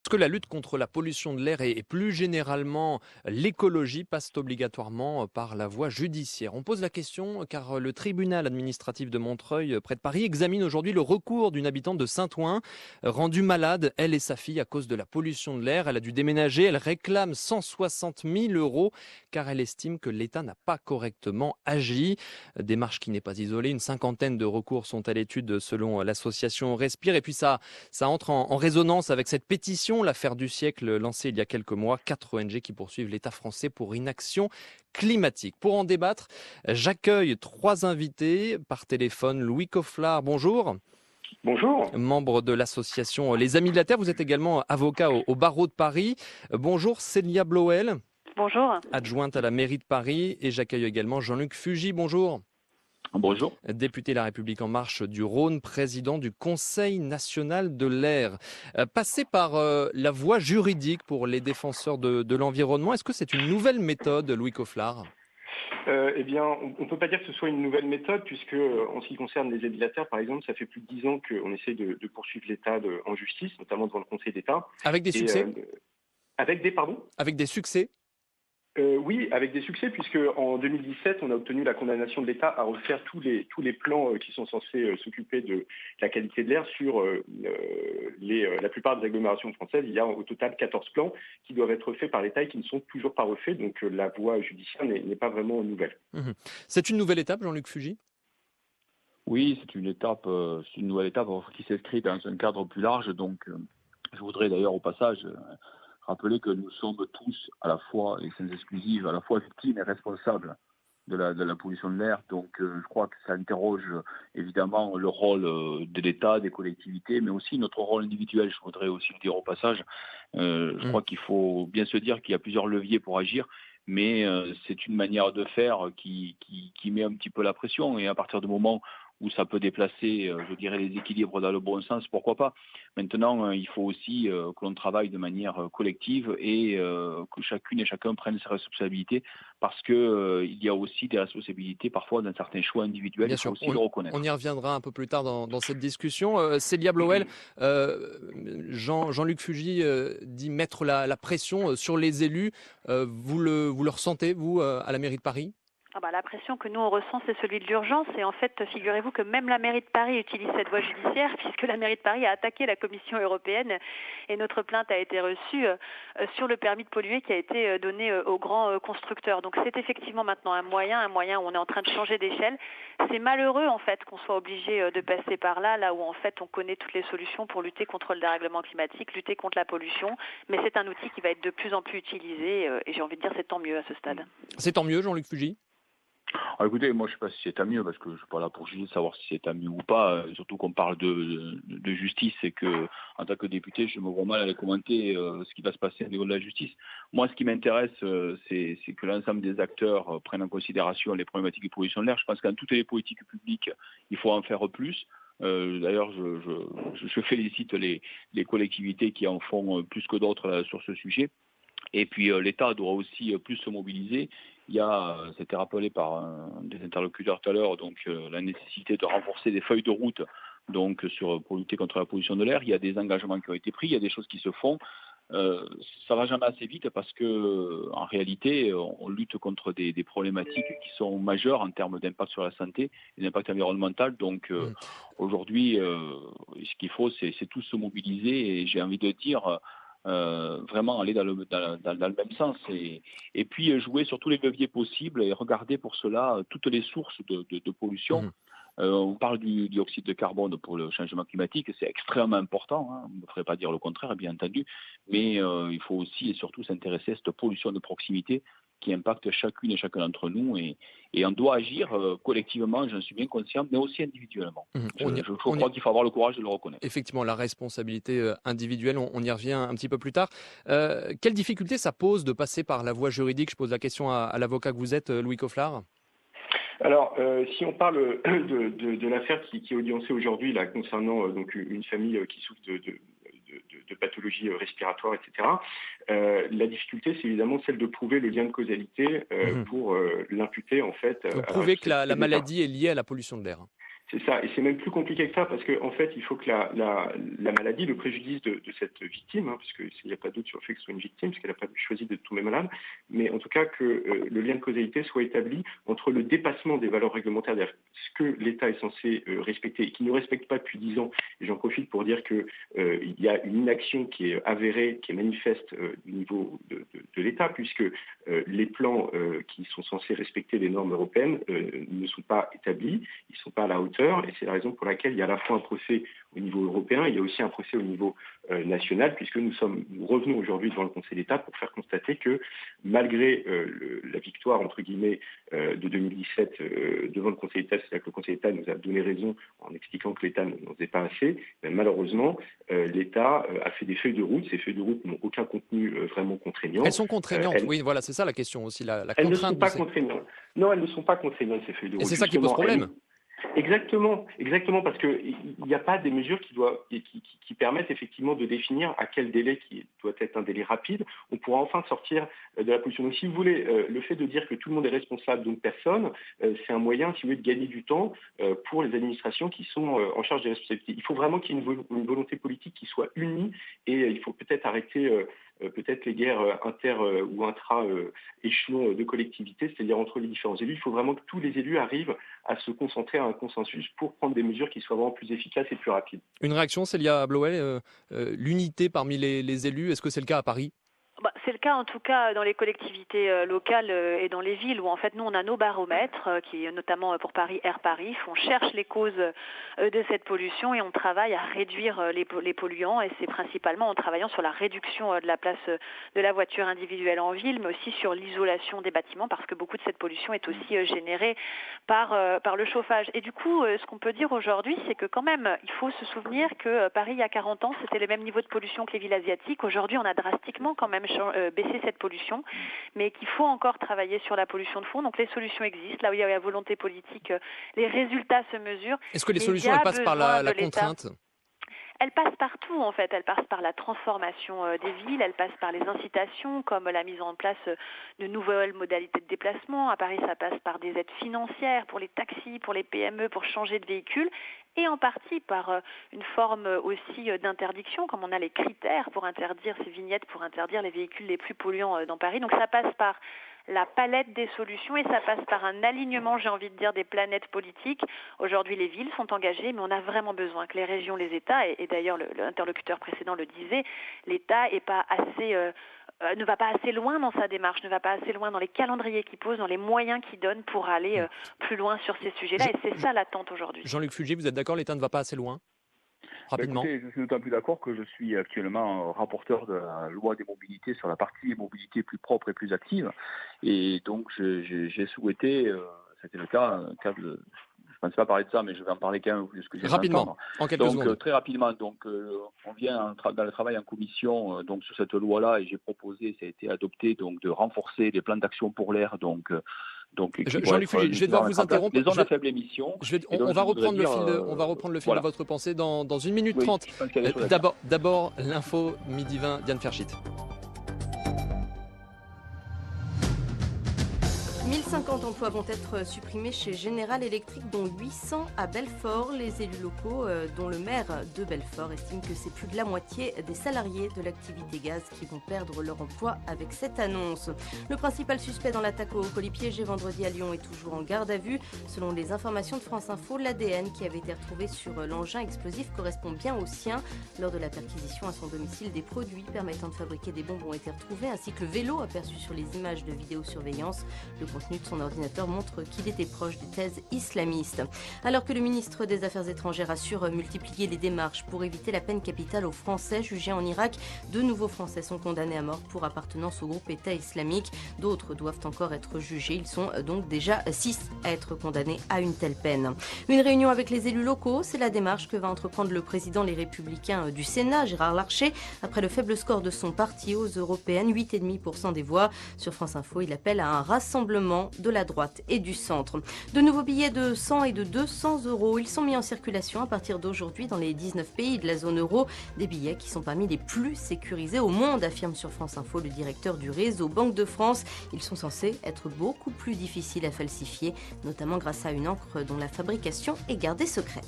Est-ce que la lutte contre la pollution de l'air et plus généralement l'écologie passent obligatoirement par la voie judiciaire? On pose la question car le tribunal administratif de Montreuil, près de Paris, examine aujourd'hui le recours d'une habitante de Saint-Ouen, rendue malade, elle et sa fille, à cause de la pollution de l'air. Elle a dû déménager, elle réclame 160 000 euros car elle estime que l'État n'a pas correctement agi. Démarche qui n'est pas isolée, une cinquantaine de recours sont à l'étude selon l'association Respire. Et puis ça entre en résonance avec cette pétition, l'affaire du siècle lancée il y a quelques mois. 4 ONG qui poursuivent l'État français pour inaction climatique. Pour en débattre, j'accueille 3 invités par téléphone. Louis Cofflard, bonjour. Bonjour. Membre de l'association Les Amis de la Terre. Vous êtes également avocat au barreau de Paris. Bonjour Célia Bloel. Bonjour. Adjointe à la mairie de Paris. Et j'accueille également Jean-Luc Fugy. Bonjour. Bonjour. Député La République En Marche du Rhône, président du Conseil national de l'air. Passer par la voie juridique pour les défenseurs de l'environnement, est-ce que c'est une nouvelle méthode, Louis Cofflard? Eh bien, on ne peut pas dire que ce soit une nouvelle méthode, puisque en ce qui concerne les aides terre, par exemple, ça fait plus de 10 ans qu'on essaie de poursuivre l'État en justice, notamment devant le Conseil d'État. Avec des succès? Avec des succès? Oui, avec des succès, puisque en 2017, on a obtenu la condamnation de l'État à refaire tous les plans qui sont censés s'occuper de la qualité de l'air sur la plupart des agglomérations françaises. Il y a au total 14 plans qui doivent être faits par l'État et qui ne sont toujours pas refaits. Donc la voie judiciaire n'est pas vraiment nouvelle. C'est une nouvelle étape, Jean-Luc Fugy? Oui, c'est une nouvelle étape qui s'inscrit dans un cadre plus large. Donc, je voudrais d'ailleurs au passage rappeler que nous sommes tous à la fois, et sans exclusive, à la fois victimes et responsables de la pollution de l'air. Donc je crois que ça interroge évidemment le rôle de l'État, des collectivités, mais aussi notre rôle individuel. Je voudrais aussi le dire au passage. Je crois qu'il faut bien se dire qu'il y a plusieurs leviers pour agir, mais c'est une manière de faire qui met un petit peu la pression. Et à partir du moment où ça peut déplacer, je dirais, les équilibres dans le bon sens, pourquoi pas. Maintenant, il faut aussi que l'on travaille de manière collective et que chacune et chacun prenne ses responsabilités, parce que il y a aussi des responsabilités parfois dans certains choix individuels. Bien il faut sûr, aussi le reconnaître. on y reviendra un peu plus tard dans cette discussion. Célia Bloel, Jean-Luc Fugy dit mettre la pression sur les élus. Vous le ressentez, vous, à la mairie de Paris? La pression que nous on ressent, c'est celui de l'urgence. Et en fait, figurez-vous que même la mairie de Paris utilise cette voie judiciaire, puisque la mairie de Paris a attaqué la Commission européenne et notre plainte a été reçue sur le permis de polluer qui a été donné aux grands constructeurs. Donc c'est effectivement maintenant un moyen où on est en train de changer d'échelle. C'est malheureux en fait qu'on soit obligé de passer par là où en fait on connaît toutes les solutions pour lutter contre le dérèglement climatique, lutter contre la pollution. Mais c'est un outil qui va être de plus en plus utilisé et j'ai envie de dire c'est tant mieux à ce stade. C'est tant mieux, Jean-Luc Fugy? Alors écoutez, moi je ne sais pas si c'est à mieux, parce que je ne suis pas là pour juger de savoir si c'est à mieux ou pas, surtout qu'on parle de justice et que en tant que député, je me vois mal à aller commenter ce qui va se passer au niveau de la justice. Moi, ce qui m'intéresse, c'est que l'ensemble des acteurs prennent en considération les problématiques de pollution de l'air. Je pense qu'en toutes les politiques publiques, il faut en faire plus. D'ailleurs, je félicite les collectivités qui en font plus que d'autres sur ce sujet. Et puis l'État doit aussi plus se mobiliser. C'était rappelé par des interlocuteurs tout à l'heure, donc la nécessité de renforcer des feuilles de route pour lutter contre la pollution de l'air. Il y a des engagements qui ont été pris, il y a des choses qui se font. Ça va jamais assez vite parce que en réalité, on lutte contre des problématiques qui sont majeures en termes d'impact sur la santé et d'impact environnemental. Donc aujourd'hui, ce qu'il faut, c'est tous se mobiliser et j'ai envie de dire vraiment aller dans le même sens et puis jouer sur tous les leviers possibles et regarder pour cela toutes les sources de pollution. On parle du dioxyde de carbone pour le changement climatique, c'est extrêmement important, hein. On ne devrait pas dire le contraire, bien entendu, mais il faut aussi et surtout s'intéresser à cette pollution de proximité qui impacte chacune et chacun d'entre nous et on doit agir collectivement, j'en suis bien conscient, mais aussi individuellement. Je crois qu'il faut avoir le courage de le reconnaître. Effectivement, la responsabilité individuelle, on y revient un petit peu plus tard. Quelle difficulté ça pose de passer par la voie juridique? Je pose la question à l'avocat que vous êtes, Louis Cofflard. Alors, si on parle de l'affaire qui est audiencée aujourd'hui là concernant donc une famille qui souffre de pathologies respiratoires, etc. La difficulté, c'est évidemment celle de prouver le lien de causalité pour l'imputer en fait. Donc prouver que la maladie est liée à la pollution de l'air. C'est ça, et c'est même plus compliqué que ça, parce qu'en fait, il faut que la maladie, le préjudice de cette victime, parce qu'il n'y a pas de doute sur le fait que ce soit une victime, parce qu'elle n'a pas choisi de tomber malade, mais en tout cas que le lien de causalité soit établi entre le dépassement des valeurs réglementaires, c'est-à-dire ce que l'État est censé respecter et qui ne respecte pas depuis 10 ans. Et j'en profite pour dire qu'il y a une inaction qui est avérée, qui est manifeste du niveau de l'État, puisque les plans qui sont censés respecter les normes européennes ne sont pas établis, ils ne sont pas à la hauteur. Et c'est la raison pour laquelle il y a à la fois un procès au niveau européen, il y a aussi un procès au niveau national, puisque nous revenons aujourd'hui devant le Conseil d'État pour faire constater que malgré la victoire, entre guillemets, de 2017 devant le Conseil d'État, c'est-à-dire que le Conseil d'État nous a donné raison en expliquant que l'État n'en faisait pas assez, mais malheureusement, l'État a fait des feuilles de route. Ces feuilles de route n'ont aucun contenu vraiment contraignant. Elles sont contraignantes, oui, voilà, c'est ça la question aussi, la elles contrainte. ne sont pas contraignantes. Non, elles ne sont pas contraignantes, ces feuilles de route. Et c'est ça qui pose problème. Exactement, parce qu'il n'y a pas des mesures qui permettent effectivement de définir à quel délai, qui doit être un délai rapide, on pourra enfin sortir de la pollution. Donc si vous voulez, le fait de dire que tout le monde est responsable, donc personne, c'est un moyen, si vous voulez, de gagner du temps pour les administrations qui sont en charge des responsabilités. Il faut vraiment qu'il y ait une volonté politique qui soit unie, et il faut peut-être arrêter peut-être les guerres inter ou intra-échelons de collectivités, c'est-à-dire entre les différents élus. Il faut vraiment que tous les élus arrivent à se concentrer à un consensus pour prendre des mesures qui soient vraiment plus efficaces et plus rapides. Une réaction, Célia Blauet, l'unité parmi les élus, est-ce que c'est le cas à Paris ? C'est le cas en tout cas dans les collectivités locales et dans les villes où en fait nous on a nos baromètres qui notamment pour Paris, Air Paris, on cherche les causes de cette pollution et on travaille à réduire les polluants, et c'est principalement en travaillant sur la réduction de la place de la voiture individuelle en ville, mais aussi sur l'isolation des bâtiments, parce que beaucoup de cette pollution est aussi générée par le chauffage. Et du coup, ce qu'on peut dire aujourd'hui, c'est que quand même il faut se souvenir que Paris il y a 40 ans c'était le même niveau de pollution que les villes asiatiques. Aujourd'hui on a drastiquement quand même baisser cette pollution, mais qu'il faut encore travailler sur la pollution de fond. Donc les solutions existent, là où il y a la volonté politique, les résultats se mesurent. Est-ce que les solutions elles passent par la contrainte ? Elle passe partout en fait, elle passe par la transformation des villes, elle passe par les incitations comme la mise en place de nouvelles modalités de déplacement. À Paris, ça passe par des aides financières pour les taxis, pour les PME, pour changer de véhicule, et en partie par une forme aussi d'interdiction, comme on a les critères pour interdire ces vignettes, pour interdire les véhicules les plus polluants dans Paris. Donc ça passe par la palette des solutions et ça passe par un alignement, j'ai envie de dire, des planètes politiques. Aujourd'hui, les villes sont engagées, mais on a vraiment besoin que les régions, les États, et d'ailleurs l'interlocuteur précédent le disait, l'État est pas assez, ne va pas assez loin dans sa démarche, ne va pas assez loin dans les calendriers qu'il pose, dans les moyens qu'il donne pour aller plus loin sur ces sujets-là. Et c'est ça l'attente aujourd'hui. Jean-Luc Fugé, vous êtes d'accord, l'État ne va pas assez loin ? Rapidement. Écoutez, je suis d'autant plus d'accord que je suis actuellement rapporteur de la loi des mobilités sur la partie mobilité plus propre et plus active. Et donc, j'ai souhaité, c'était le cas, je ne pensais pas parler de ça, mais je vais en parler quand même, vu ce que j'ai rapidement, en quelques secondes. Donc, très rapidement, on vient dans le travail en commission sur cette loi-là, et j'ai proposé, ça a été adopté, donc de renforcer les plans d'action pour l'air, donc Jean-Luc Fugé, je vais devoir vous interrompre. Les zones à faible émission. On va reprendre le fil de votre pensée dans 1 minute 30. D'abord, l'info midi 20, Diane Ferchit. 1050 emplois vont être supprimés chez General Electric, dont 800 à Belfort. Les élus locaux, dont le maire de Belfort, estiment que c'est plus de la moitié des salariés de l'activité gaz qui vont perdre leur emploi avec cette annonce. Le principal suspect dans l'attaque au colis piégé vendredi à Lyon est toujours en garde à vue. Selon les informations de France Info, l'ADN qui avait été retrouvé sur l'engin explosif correspond bien au sien. Lors de la perquisition à son domicile, des produits permettant de fabriquer des bombes ont été retrouvés, ainsi que le vélo aperçu sur les images de vidéosurveillance. Le contenu de son ordinateur montre qu'il était proche des thèses islamistes. Alors que le ministre des Affaires étrangères assure multiplier les démarches pour éviter la peine capitale aux Français jugés en Irak, de nouveaux Français sont condamnés à mort pour appartenance au groupe État islamique. D'autres doivent encore être jugés. Ils sont donc déjà 6 à être condamnés à une telle peine. Une réunion avec les élus locaux, c'est la démarche que va entreprendre le président Les Républicains du Sénat, Gérard Larcher, après le faible score de son parti aux européennes, 8,5% des voix. Sur France Info, il appelle à un rassemblement gouvernement, de la droite et du centre. De nouveaux billets de 100 et de 200 euros, ils sont mis en circulation à partir d'aujourd'hui dans les 19 pays de la zone euro. Des billets qui sont parmi les plus sécurisés au monde, affirme sur France Info le directeur du réseau Banque de France. Ils sont censés être beaucoup plus difficiles à falsifier, notamment grâce à une encre dont la fabrication est gardée secrète.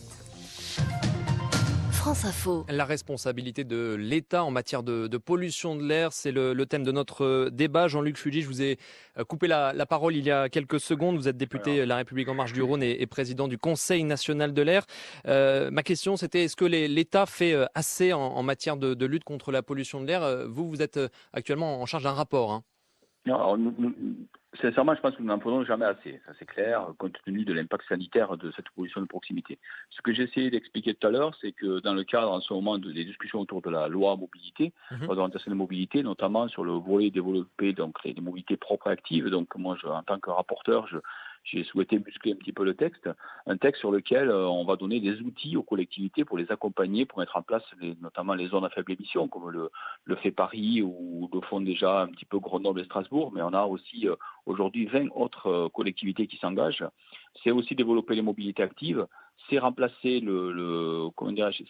France Info. La responsabilité de l'État en matière de pollution de l'air, c'est le thème de notre débat. Jean-Luc Fulgy, je vous ai coupé la parole il y a quelques secondes. Vous êtes député La République En Marche du Rhône et président du Conseil national de l'air. Ma question, c'était est-ce que l'État fait assez en matière de lutte contre la pollution de l'air? Vous êtes actuellement en charge d'un rapport. Hein. Non, alors, sincèrement, je pense que nous n'en prenons jamais assez, ça c'est clair, compte tenu de l'impact sanitaire de cette pollution de proximité. Ce que j'ai essayé d'expliquer tout à l'heure, c'est que dans le cadre en ce moment des discussions autour de la loi mobilité, loi d'orientation de mobilité, notamment sur le volet développé, donc les mobilités propres et actives, donc moi en tant que rapporteur, j'ai souhaité muscler un petit peu le texte, un texte sur lequel on va donner des outils aux collectivités pour les accompagner, pour mettre en place notamment les zones à faible émission, comme le fait Paris ou le font déjà un petit peu Grenoble et Strasbourg, mais on a aussi aujourd'hui 20 autres collectivités qui s'engagent. C'est aussi développer les mobilités actives, c'est remplacer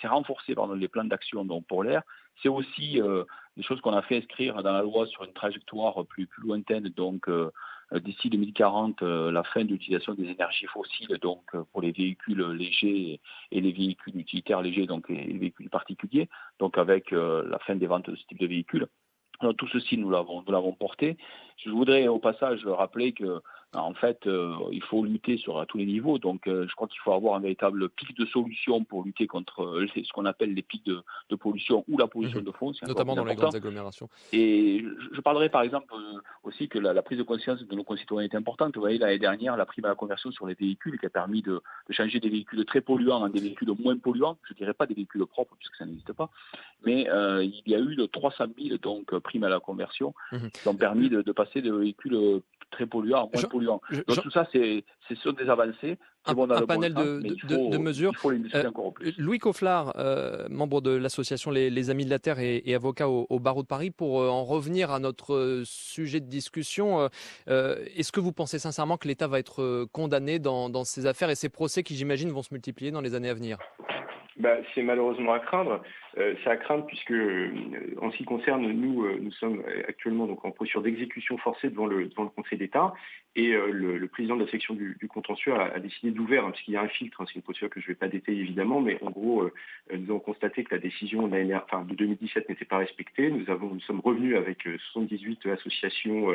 c'est renforcer les plans d'action donc pour l'air. C'est aussi des choses qu'on a fait inscrire dans la loi sur une trajectoire plus lointaine, donc d'ici 2040, la fin de l'utilisation des énergies fossiles, donc pour les véhicules légers et les véhicules utilitaires légers, donc les véhicules particuliers, donc avec la fin des ventes de ce type de véhicules. Alors, tout ceci, nous l'avons porté. Je voudrais au passage rappeler que en fait, il faut lutter à tous les niveaux. Donc, je crois qu'il faut avoir un véritable pic de solution pour lutter contre ce qu'on appelle les pics de pollution ou la pollution de fond. Notamment dans les grandes agglomérations. Et je parlerai par exemple aussi que la prise de conscience de nos concitoyens est importante. Vous voyez, l'année dernière, la prime à la conversion sur les véhicules qui a permis de changer des véhicules très polluants en des véhicules moins polluants. Je ne dirais pas des véhicules propres puisque ça n'existe pas. Mais il y a eu 300 000 donc, primes à la conversion qui ont permis de passer de véhicules très polluants à moins polluants. Donc tout ça, c'est sur des avancées. Un panel de mesures. Il faut les muscler encore plus. Louis Cofflard, membre de l'association les Amis de la Terre et avocat au barreau de Paris, pour en revenir à notre sujet de discussion, est-ce que vous pensez sincèrement que l'État va être condamné dans ces affaires et ces procès qui, j'imagine, vont se multiplier dans les années à venir? C'est malheureusement à craindre. C'est à craindre puisque, en ce qui concerne, nous sommes actuellement donc en procédure d'exécution forcée devant le Conseil d'État et le président de la section du contentieux a décidé d'ouvrir, parce qu'il y a un filtre, c'est une procédure que je ne vais pas détailler évidemment, mais en gros, nous avons constaté que la décision de 2017 n'était pas respectée. Nous sommes revenus avec 78 associations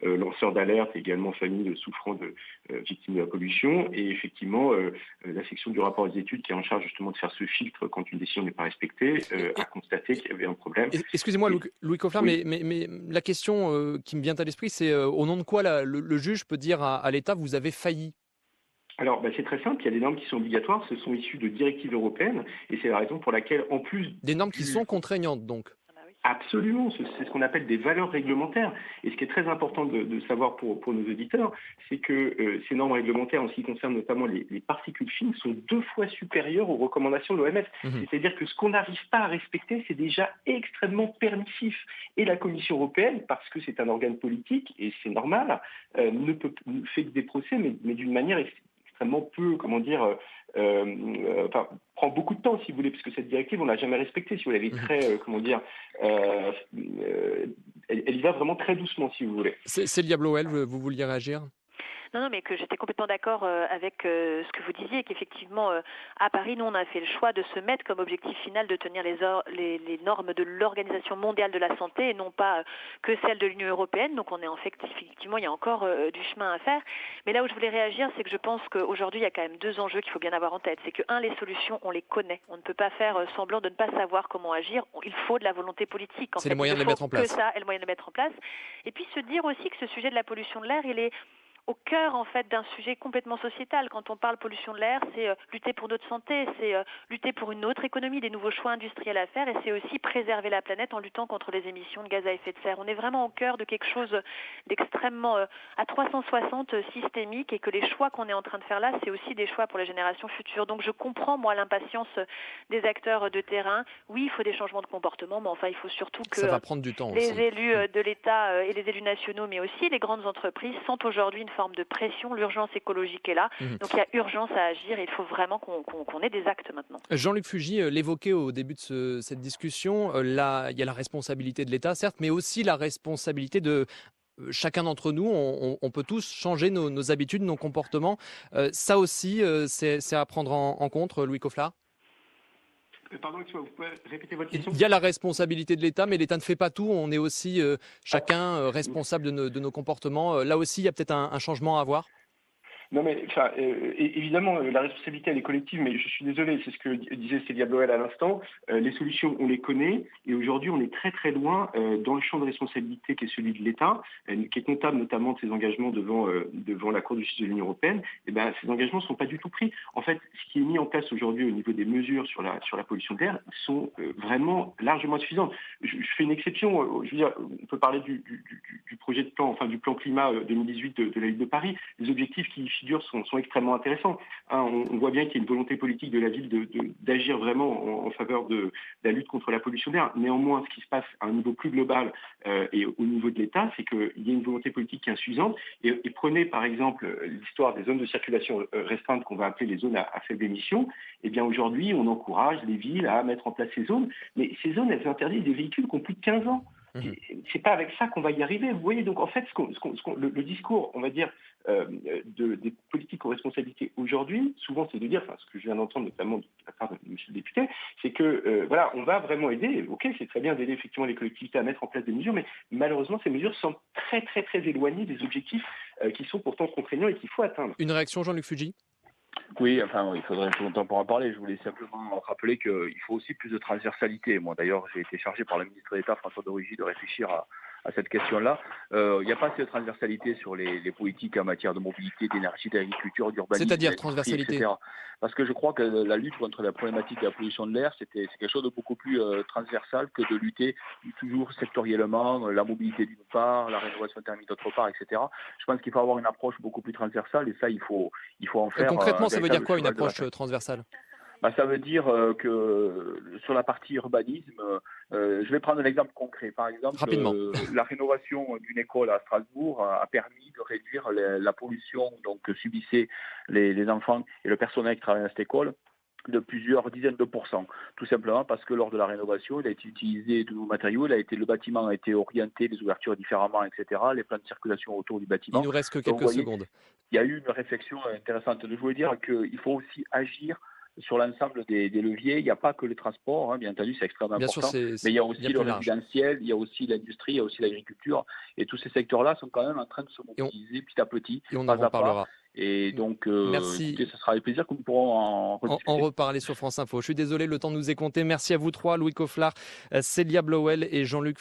lanceurs d'alerte et également familles souffrant de victimes de la pollution. Et effectivement, la section du rapport des études qui est en charge justement de faire ce filtre quand une décision n'est pas respectée a constaté qu'il y avait un problème. Excusez-moi, Louis Cofflard, oui. mais la question qui me vient à l'esprit, c'est au nom de quoi le juge peut dire à l'État « vous avez failli ». Alors, c'est très simple, il y a des normes qui sont obligatoires, ce sont issues de directives européennes, et c'est la raison pour laquelle, en plus... Des normes qui sont contraignantes, donc. Absolument, c'est ce qu'on appelle des valeurs réglementaires. Et ce qui est très important de savoir pour nos auditeurs, c'est que ces normes réglementaires, en ce qui concerne notamment les particules fines, sont 2 fois supérieures aux recommandations de l'OMS. C'est-à-dire que ce qu'on n'arrive pas à respecter, c'est déjà extrêmement permissif. Et la Commission européenne, parce que c'est un organe politique, et c'est normal, fait des procès, mais d'une manière extrêmement peu, prend beaucoup de temps, si vous voulez, parce que cette directive, on l'a jamais respectée, si vous voulez, elle est très, elle y va vraiment très doucement, si vous voulez. C'est le diable OL, vous vouliez réagir ? Non, mais que j'étais complètement d'accord avec ce que vous disiez, qu'effectivement, à Paris, nous, on a fait le choix de se mettre comme objectif final de tenir les normes de l'Organisation mondiale de la santé et non pas que celles de l'Union européenne. Donc, effectivement, il y a encore du chemin à faire. Mais là où je voulais réagir, c'est que je pense qu'aujourd'hui, il y a quand même 2 enjeux qu'il faut bien avoir en tête. C'est que, les solutions, on les connaît. On ne peut pas faire semblant de ne pas savoir comment agir. Il faut de la volonté politique. C'est le moyen de les mettre en place. Que ça est le moyen de les mettre en place. Et puis, se dire aussi que ce sujet de la pollution de l'air, il est au cœur en fait d'un sujet complètement sociétal. Quand on parle pollution de l'air, c'est lutter pour notre santé, c'est lutter pour une autre économie, des nouveaux choix industriels à faire, et c'est aussi préserver la planète en luttant contre les émissions de gaz à effet de serre. On est vraiment au cœur de quelque chose d'extrêmement à 360 systémique, et que les choix qu'on est en train de faire là, c'est aussi des choix pour les générations futures. Donc je comprends moi l'impatience des acteurs de terrain. Oui, il faut des changements de comportement, mais enfin il faut surtout que ça va prendre du temps les aussi. Élus de l'État et les élus nationaux, mais aussi les grandes entreprises, sentent aujourd'hui une forme de pression. L'urgence écologique est là. Donc il y a urgence à agir et il faut vraiment qu'on ait des actes maintenant. Jean-Luc Fugit l'évoquait au début de cette discussion. Là, il y a la responsabilité de l'État, certes, mais aussi la responsabilité de chacun d'entre nous. On peut tous changer nos habitudes, nos comportements. Ça aussi, c'est à prendre en compte, Louis Cofflard. Pardon, vous pouvez répéter votre question ? Il y a la responsabilité de l'État, mais l'État ne fait pas tout. On est aussi chacun responsable de nos comportements. Là aussi, il y a peut-être un changement à avoir. Non mais évidemment la responsabilité elle est collective, mais je suis désolé, c'est ce que disait Célia Bloel à l'instant. Les solutions on les connaît et aujourd'hui on est très très loin dans le champ de responsabilité qui est celui de l'État, qui est comptable notamment de ses engagements devant la Cour de justice de l'Union européenne. Et ben ces engagements ne sont pas du tout pris. En fait, ce qui est mis en place aujourd'hui au niveau des mesures sur la pollution de l'air sont vraiment largement insuffisantes. Je fais une exception. Je veux dire, on peut parler du projet de plan, enfin du plan climat 2018 de la ville de Paris. Les objectifs qui figurent sont extrêmement intéressants. On voit bien qu'il y a une volonté politique de la ville d'agir vraiment en faveur de la lutte contre la pollution d'air. Néanmoins, ce qui se passe à un niveau plus global et au niveau de l'État, c'est qu'il y a une volonté politique qui est insuffisante. Et prenez par exemple l'histoire des zones de circulation restreintes qu'on va appeler les zones à faible émission. Eh bien aujourd'hui, on encourage les villes à mettre en place ces zones. Mais ces zones, elles interdisent des véhicules qui ont plus de 15 ans. C'est pas avec ça qu'on va y arriver. Vous voyez, donc en fait, le discours, on va dire, des politiques aux responsabilités aujourd'hui, souvent c'est de dire, ce que je viens d'entendre notamment de la part de M. le député, c'est que voilà, on va vraiment aider. Ok, c'est très bien d'aider effectivement les collectivités à mettre en place des mesures, mais malheureusement ces mesures sont très très très éloignées des objectifs qui sont pourtant contraignants et qu'il faut atteindre. Une réaction, Jean-Luc Fugit ? Oui, il faudrait plus longtemps pour en parler. Je voulais simplement rappeler qu'il faut aussi plus de transversalité. Moi, d'ailleurs, j'ai été chargé par le ministre d'État, François de Rugy, de réfléchir à cette question-là. Il n'y a pas assez de transversalité sur les politiques en matière de mobilité, d'énergie, d'agriculture, d'urbanisme. C'est-à-dire transversalité, etc. Parce que je crois que la lutte contre la problématique de la pollution de l'air, c'est quelque chose de beaucoup plus transversal que de lutter toujours sectoriellement, la mobilité d'une part, la rénovation thermique d'autre part, etc. Je pense qu'il faut avoir une approche beaucoup plus transversale et ça, il faut en faire. Concrètement, ça veut dire quoi une approche transversale ? Ça veut dire que sur la partie urbanisme, je vais prendre un exemple concret. Par exemple, la rénovation d'une école à Strasbourg a permis de réduire la pollution que subissaient les enfants et le personnel qui travaille dans cette école de plusieurs dizaines de pourcents. Tout simplement parce que lors de la rénovation, il a été utilisé de nouveaux matériaux, le bâtiment a été orienté, les ouvertures différemment, etc., les plans de circulation autour du bâtiment. Il nous reste que quelques secondes. Il y a eu une réflexion intéressante. Je voulais dire qu'il faut aussi agir sur l'ensemble des leviers. Il n'y a pas que le transport, bien entendu, c'est extrêmement important, mais il y a aussi le résidentiel, il y a aussi l'industrie, il y a aussi l'agriculture, et tous ces secteurs-là sont quand même en train de se mobiliser petit à petit. Et on en reparlera. Et donc, merci. Écoutez, ce sera avec plaisir que nous pourrons en reparler sur France Info. Je suis désolé, le temps nous est compté. Merci à vous trois, Louis Cofflard, Célia Bloel et Jean-Luc